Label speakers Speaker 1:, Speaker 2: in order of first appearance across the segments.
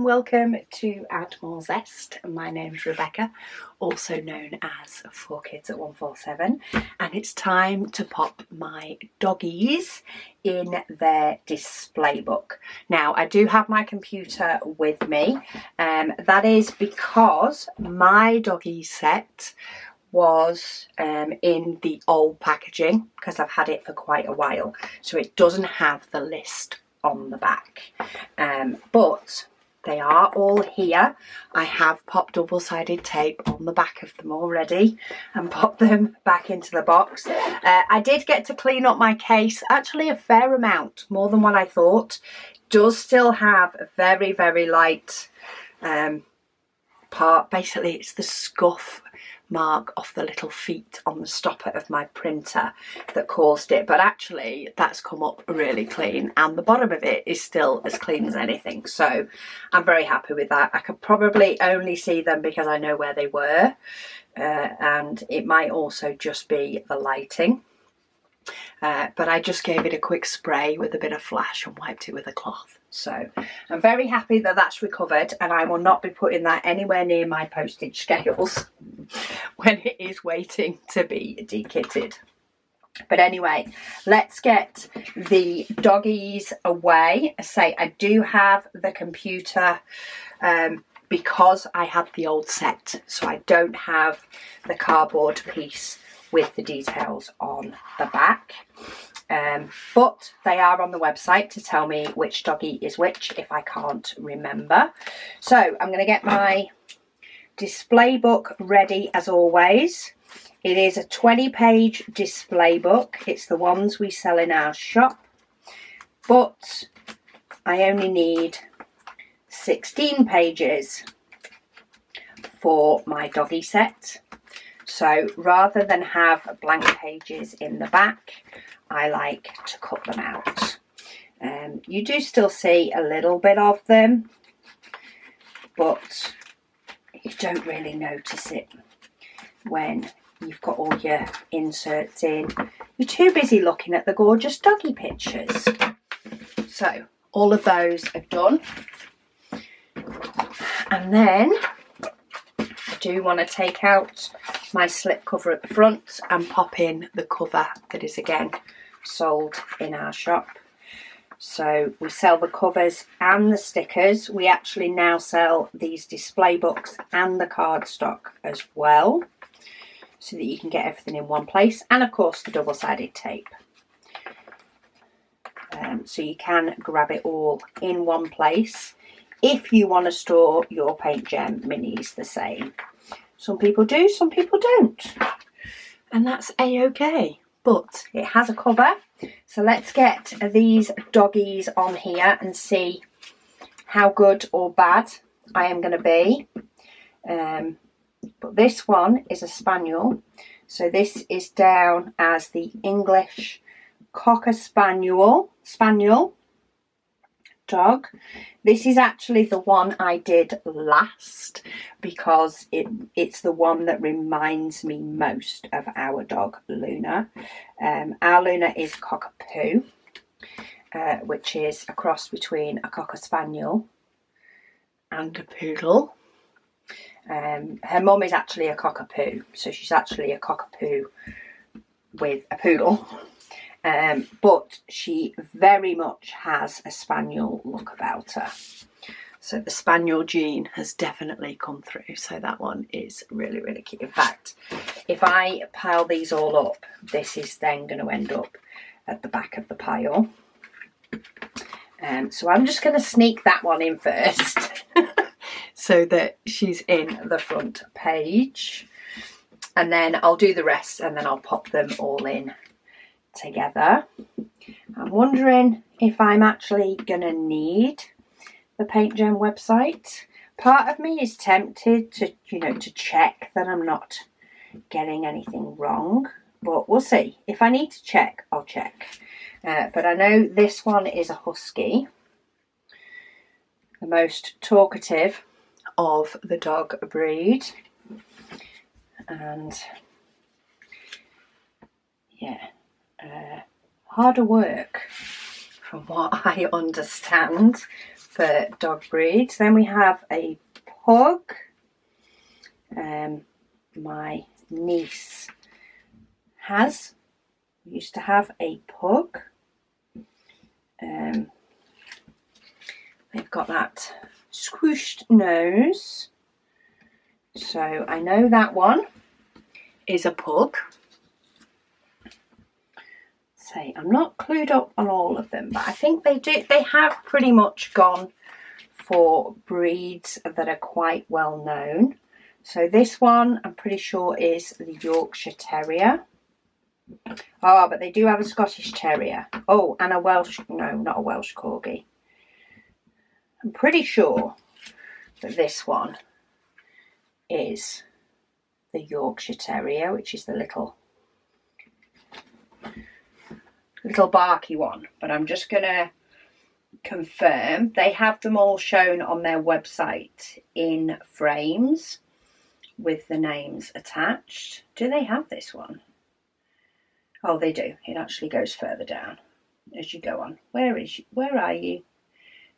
Speaker 1: and welcome to Add More Zest. My name's Rebecca, also known as 4Kids at 147, and it's time to pop my doggies in their display book. Now, I do have my computer with me, that is because my doggy set was in the old packaging because I've had it for quite a while, so it doesn't have the list on the back, but they are all here. I have popped double-sided tape on the back of them already and popped them back into the box. I did get to clean up my case, actually a fair amount, more than what I thought. Does still have a very, very light part. Basically, it's the scuff mark off the little feet on the stopper of my printer that caused it, but actually that's come up really clean and the bottom of it is still as clean as anything, so I'm very happy with that. I could probably only see them because I know where they were, and it might also just be the lighting, but I just gave it a quick spray with a bit of flash and wiped it with a cloth. So I'm very happy that that's recovered, and I will not be putting that anywhere near my postage scales when it is waiting to be dekitted. But anyway, let's get the doggies away. I do have the computer because I had the old set, so I don't have the cardboard piece with the details on the back. But they are on the website to tell me which doggy is which if I can't remember. So I'm going to get my display book ready as always. It is a 20-page display book. It's the ones we sell in our shop, but I only need 16 pages for my doggy set. So rather than have blank pages in the back, I like to cut them out. You do still see a little bit of them, but you don't really notice it when you've got all your inserts in. You're too busy looking at the gorgeous doggy pictures. So all of those are done. And then I do want to take out my slip cover at the front and pop in the cover that is again sold in our shop. So we sell the covers and the stickers. We actually now sell these display books and the cardstock as well, so that you can get everything in one place, and of course the double-sided tape. So you can grab it all in one place if you want to store your PaintGem minis the same. Some people do, some people don't, and that's a-okay. But it has a cover, so let's get these doggies on here and see how good or bad I am going to be. But this one is a Spaniel, so this is down as the English Cocker Spaniel dog. This is actually the one I did last because it's the one that reminds me most of our dog Luna. Our Luna is Cockapoo, which is a cross between a Cocker Spaniel and a Poodle. Her mum is actually a Cockapoo, so she's actually a Cockapoo with a Poodle. But she very much has a Spaniel look about her. So the Spaniel gene has definitely come through. So that one is really, really cute. In fact, if I pile these all up, this is then going to end up at the back of the pile. So I'm just going to sneak that one in first so that she's in the front page. And then I'll do the rest and then I'll pop them all in together. I'm wondering if I'm actually gonna need the PaintGem website. Part of me is tempted to, to check that I'm not getting anything wrong, but we'll see. If I need to check, I'll check. But I know this one is a Husky, the most talkative of the dog breed, and yeah, harder work from what I understand for dog breeds. Then we have a pug. My niece used to have a pug. They've got that squished nose. So I know that one is a pug. So I'm not clued up on all of them, but I think they have pretty much gone for breeds that are quite well known. So this one I'm pretty sure is the Yorkshire Terrier. Oh, but they do have a Scottish Terrier. Oh, and a Welsh, no, not a Welsh Corgi. I'm pretty sure that this one is the Yorkshire Terrier, which is the little barky one. But I'm just going to confirm. They have them all shown on their website in frames with the names attached. Do they have this one? Oh, they do. It actually goes further down as you go on. Where are you?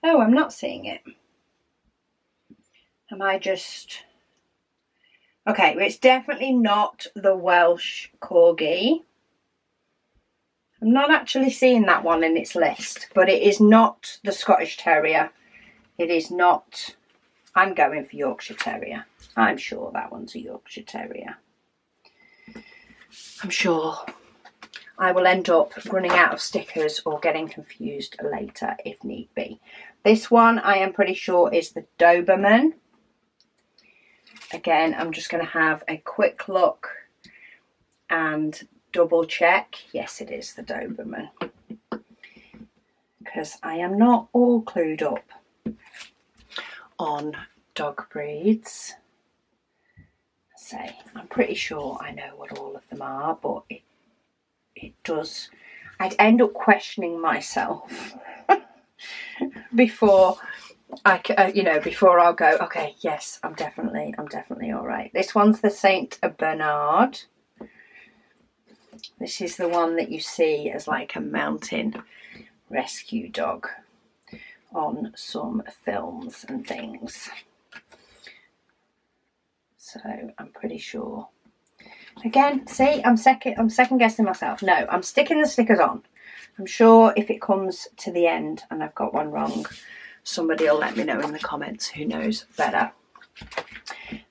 Speaker 1: Oh, I'm not seeing it. Am I just... Okay, well, it's definitely not the Welsh Corgi. I'm not actually seeing that one in its list, but it is not the Scottish Terrier. It is not... I'm going for Yorkshire Terrier. I'm sure that one's a Yorkshire Terrier. I'm sure I will end up running out of stickers or getting confused later if need be. This one I am pretty sure is the Doberman. Again, I'm just going to have a quick look and double check. Yes, it is the Doberman. Because I am not all clued up on dog breeds. So I'm pretty sure I know what all of them are, but it does... I'd end up questioning myself before before I'll go, okay, yes, I'm definitely all right. This one's the Saint Bernard. This is the one that you see as like a mountain rescue dog on some films and things. So I'm pretty sure. Again, see, I'm second guessing myself. No, I'm sticking the stickers on. I'm sure if it comes to the end and I've got one wrong, somebody will let me know in the comments who knows better.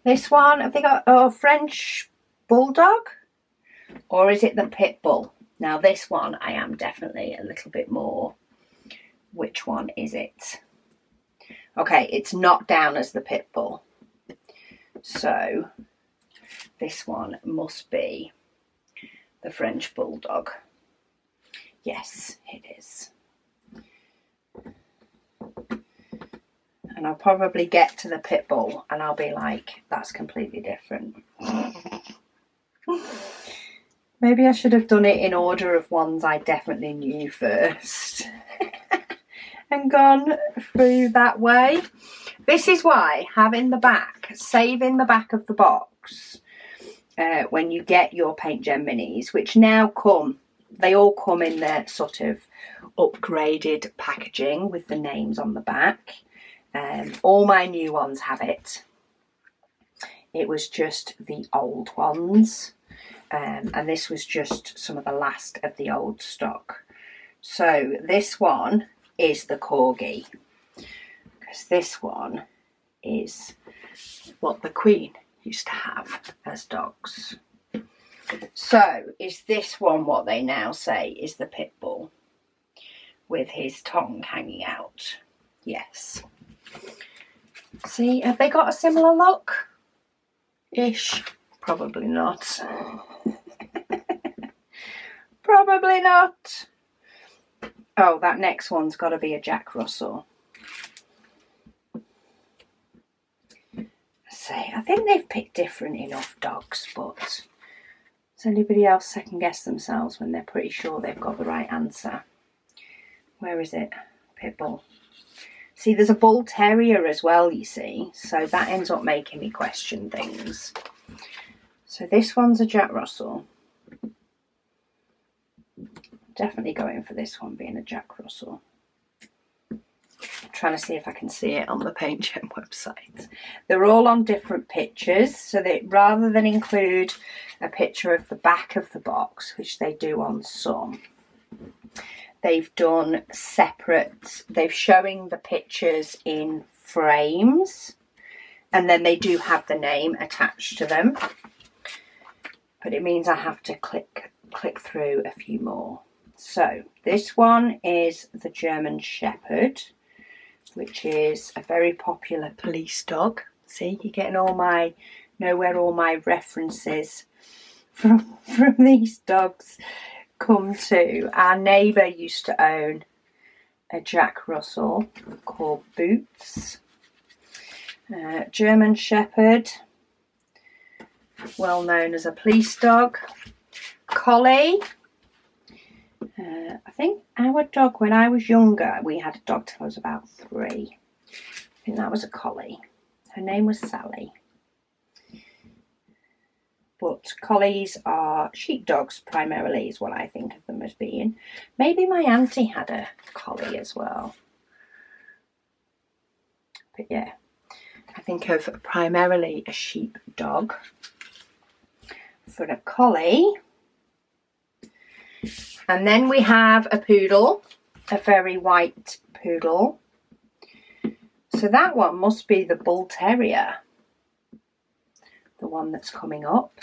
Speaker 1: This one, have they got a French Bulldog? Or is it the Pit Bull? Now this one, I am definitely a little bit more. Which one is it? Okay, it's not down as the Pit Bull. So this one must be the French Bulldog. Yes, it is. And I'll probably get to the Pit Bull and I'll be like, that's completely different. Maybe I should have done it in order of ones I definitely knew first. And gone through that way. This is why having the back, saving the back of the box when you get your PaintGem minis, which now come, they all come in their sort of upgraded packaging with the names on the back. All my new ones have it. It was just the old ones. And this was just some of the last of the old stock. So this one is the Corgi. Because this one is what the Queen used to have as dogs. So is this one what they now say is the Pit Bull? With his tongue hanging out. Yes. See, have they got a similar look? Ish. Probably not. Probably not. Oh, that next one's got to be a Jack Russell. See, I think they've picked different enough dogs, but does anybody else second guess themselves when they're pretty sure they've got the right answer? Where is it? Pit Bull. See, there's a Bull Terrier as well, you see, so that ends up making me question things. So this one's a Jack Russell. Definitely going for this one being a Jack Russell. trying to see if I can see it on the PaintGem website. They're all on different pictures, so that rather than include a picture of the back of the box, which they do on some, they've done separate, they're showing the pictures in frames, and then they do have the name attached to them. But it means I have to click through a few more. So this one is the German Shepherd, which is a very popular police dog. See, you're getting all my, know where all my references from these dogs come to. Our neighbour used to own a Jack Russell called Boots. German Shepherd, well known as a police dog. Collie. I think our dog, when I was younger, we had a dog till I was about 3. I think that was a collie. Her name was Sally. But collies are sheepdogs primarily, is what I think of them as being. Maybe my auntie had a collie as well. But yeah, I think of primarily a sheepdog. For a collie. And then we have a poodle, a very white poodle. So that one must be the Bull Terrier, the one that's coming up.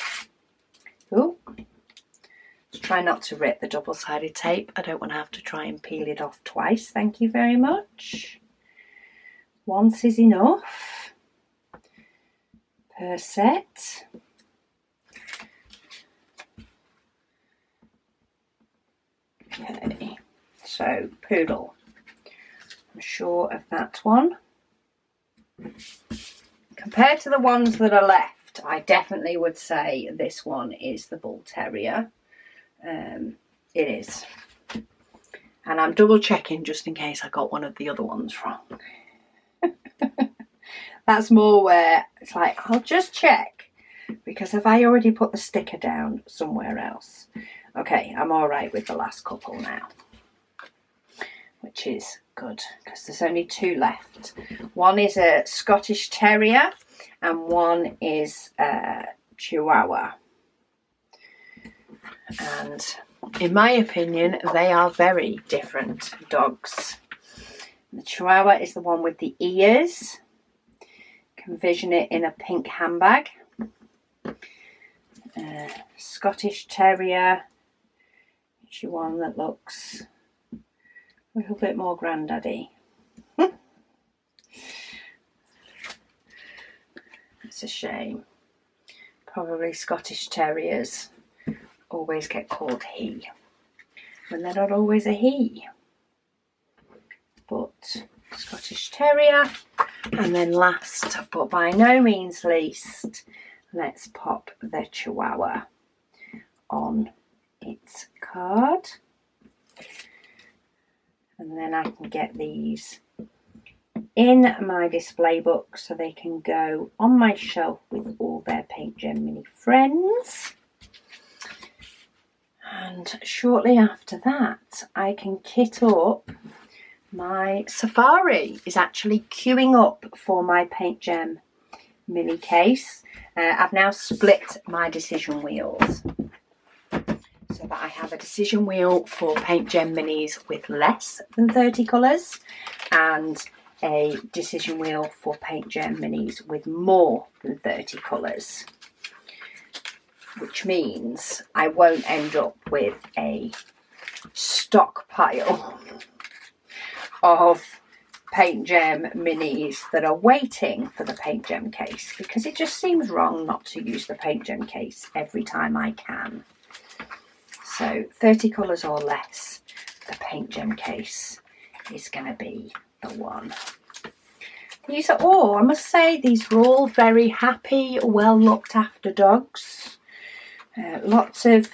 Speaker 1: Ooh. Let's try not to rip the double-sided tape. I don't want to have to try and peel it off twice. Thank you very much. Once is enough per set. Okay, so poodle. I'm sure of that one. Compared to the ones that are left, I definitely would say this one is the Bull Terrier. It is. And I'm double checking just in case I got one of the other ones wrong. That's more where it's like, I'll just check. Because have I already put the sticker down somewhere else? Okay, I'm all right with the last couple now, which is good because there's only 2 left. One is a Scottish Terrier and one is a Chihuahua. And in my opinion, they are very different dogs. The Chihuahua is the one with the ears. You can vision it in a pink handbag. Scottish Terrier. It's one that looks a little bit more granddaddy. It's a shame. Probably Scottish Terriers always get called he, when they're not always a he. But Scottish Terrier. And then last, but by no means least, let's pop the Chihuahua on its card, and then I can get these in my display book so they can go on my shelf with all their PaintGem mini friends. And shortly after that I can kit up my Safari. Is actually queuing up for my PaintGem mini case. I've now split my decision wheels so that I have a decision wheel for PaintGem minis with less than 30 colours and a decision wheel for PaintGem minis with more than 30 colours, which means I won't end up with a stockpile of PaintGem minis that are waiting for the PaintGem case, because it just seems wrong not to use the PaintGem case every time I can. So 30 colours or less, the PaintGem case is going to be the one. These are all, I must say, these are all very happy, well looked after dogs. Lots of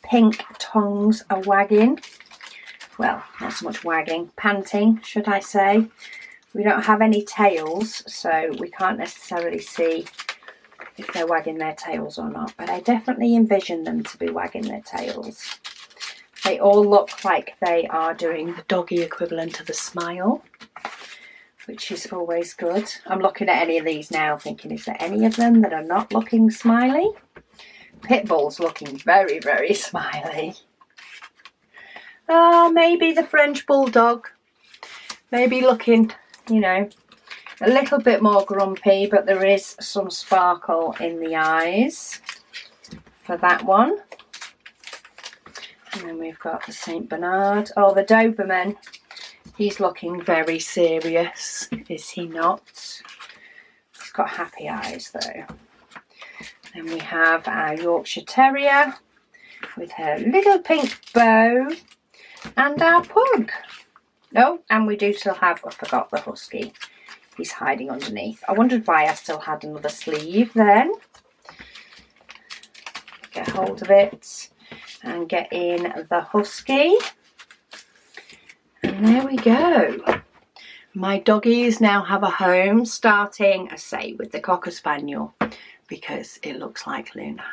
Speaker 1: pink tongues are wagging. Well, not so much wagging, panting, should I say. We don't have any tails, so we can't necessarily see if they're wagging their tails or not, but I definitely envision them to be wagging their tails. They all look like they are doing the doggy equivalent of a smile, which is always good. I'm looking at any of these now thinking, is there any of them that are not looking smiley? Pitbull's looking very, very smiley. Maybe the French Bulldog. Maybe looking, you know, a little bit more grumpy, but there is some sparkle in the eyes for that one. And then we've got the Saint Bernard. Oh, the Doberman. He's looking very serious, is he not? He's got happy eyes though. Then we have our Yorkshire Terrier with her little pink bow, and our pug. Oh, and we do still have, I forgot the Husky. He's hiding underneath. I wondered why I still had another sleeve then. Get hold of it and get in the Husky. And there we go. My doggies now have a home, starting, I say, with the Cocker Spaniel, because it looks like Luna.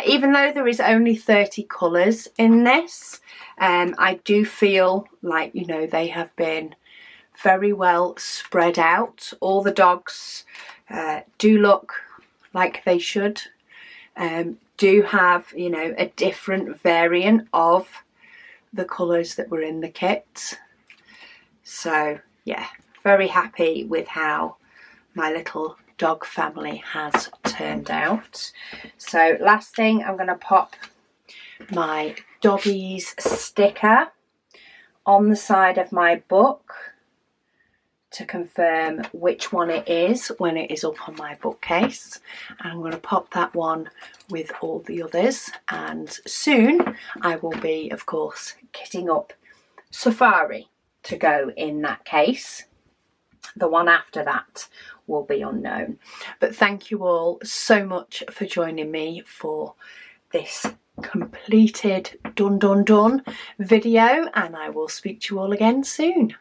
Speaker 1: Even though there is only 30 colours in this, I do feel like, you know, they have been very well spread out. All the dogs do look like they should, do have, you know, a different variant of the colours that were in the kit. So yeah, very happy with how my little dog family has turned out. So last thing, I'm going to pop my Doggies sticker on the side of my book to confirm which one it is when it is up on my bookcase. And I'm going to pop that one with all the others, and soon I will be, of course, kitting up Safari to go in that case. The one after that will be unknown. But thank you all so much for joining me for this completed done video, and I will speak to you all again soon.